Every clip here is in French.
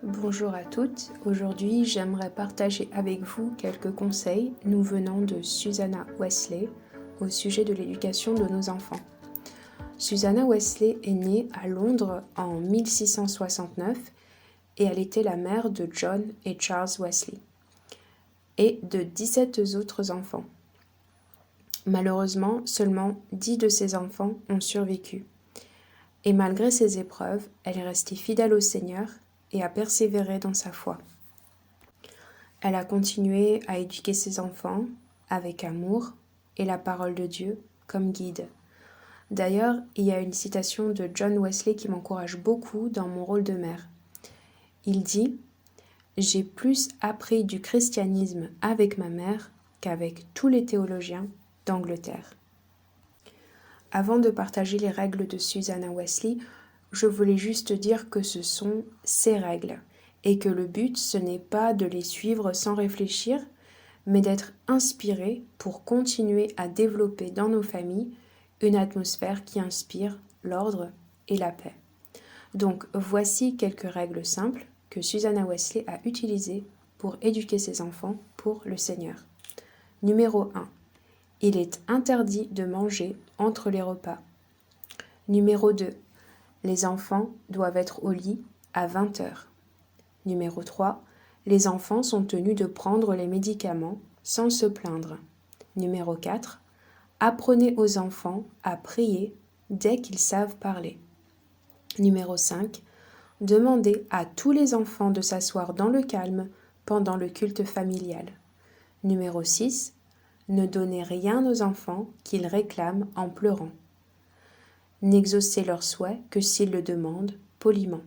Bonjour à toutes, aujourd'hui j'aimerais partager avec vous quelques conseils nous venant de Susanna Wesley au sujet de l'éducation de nos enfants. Susanna Wesley est née à Londres en 1669 et elle était la mère de John et Charles Wesley et de 17 autres enfants. Malheureusement, seulement 10 de ses enfants ont survécu. Et malgré ces épreuves, elle est restée fidèle au Seigneur et a persévéré dans sa foi. Elle a continué à éduquer ses enfants avec amour et la parole de Dieu comme guide. D'ailleurs, il y a une citation de John Wesley qui m'encourage beaucoup dans mon rôle de mère. Il dit « J'ai plus appris du christianisme avec ma mère qu'avec tous les théologiens d'Angleterre. » Avant de partager les règles de Susanna Wesley, je voulais juste dire que ce sont ses règles et que le but, ce n'est pas de les suivre sans réfléchir, mais d'être inspiré pour continuer à développer dans nos familles une atmosphère qui inspire l'ordre et la paix. Donc, voici quelques règles simples que Susanna Wesley a utilisées pour éduquer ses enfants pour le Seigneur. Numéro 1. Il est interdit de manger entre les repas. Numéro 2. Les enfants doivent être au lit à 20 heures. Numéro 3. Les enfants sont tenus de prendre les médicaments sans se plaindre. Numéro 4. Apprenez aux enfants à prier dès qu'ils savent parler. Numéro 5. Demandez à tous les enfants de s'asseoir dans le calme pendant le culte familial. Numéro 6. Ne donnez rien aux enfants qu'ils réclament en pleurant. N'exaucez leurs souhaits que s'ils le demandent poliment.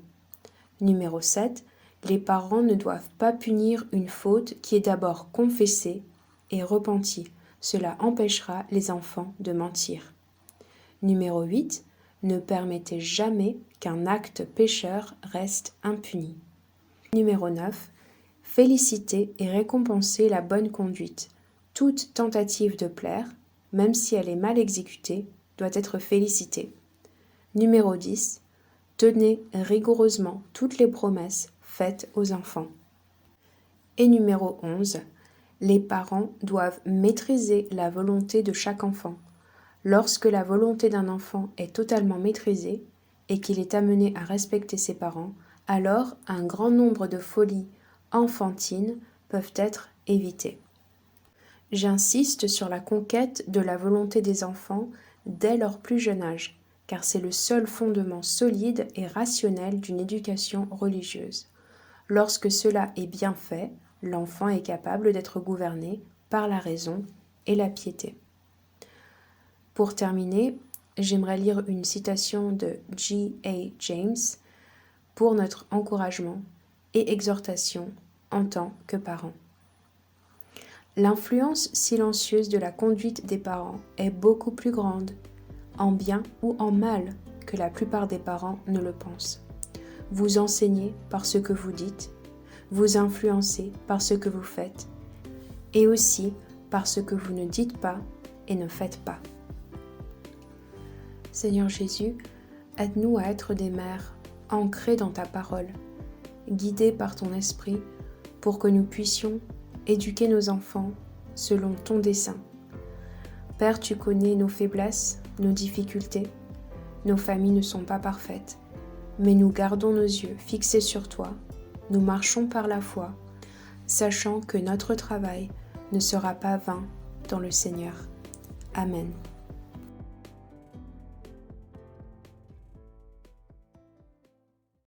Numéro 7. Les parents ne doivent pas punir une faute qui est d'abord confessée et repentie. Cela empêchera les enfants de mentir. Numéro 8. Ne permettez jamais qu'un acte pécheur reste impuni. Numéro 9. Félicitez et récompensez la bonne conduite. Toute tentative de plaire, même si elle est mal exécutée, doit être félicitée. Numéro 10. Tenez rigoureusement toutes les promesses faites aux enfants. Et numéro 11. Les parents doivent maîtriser la volonté de chaque enfant. Lorsque la volonté d'un enfant est totalement maîtrisée et qu'il est amené à respecter ses parents, alors un grand nombre de folies enfantines peuvent être évitées. J'insiste sur la conquête de la volonté des enfants dès leur plus jeune âge, car c'est le seul fondement solide et rationnel d'une éducation religieuse. Lorsque cela est bien fait, l'enfant est capable d'être gouverné par la raison et la piété. Pour terminer, j'aimerais lire une citation de G.A. James pour notre encouragement et exhortation en tant que parents. L'influence silencieuse de la conduite des parents est beaucoup plus grande, en bien ou en mal, que la plupart des parents ne le pensent. Vous enseignez par ce que vous dites, vous influencez par ce que vous faites, et aussi par ce que vous ne dites pas et ne faites pas. Seigneur Jésus, aide-nous à être des mères ancrées dans ta parole, guidées par ton esprit, pour que nous puissions éduquer nos enfants selon ton dessein. Père, tu connais nos faiblesses, nos difficultés. Nos familles ne sont pas parfaites, mais nous gardons nos yeux fixés sur toi. Nous marchons par la foi, sachant que notre travail ne sera pas vain dans le Seigneur. Amen.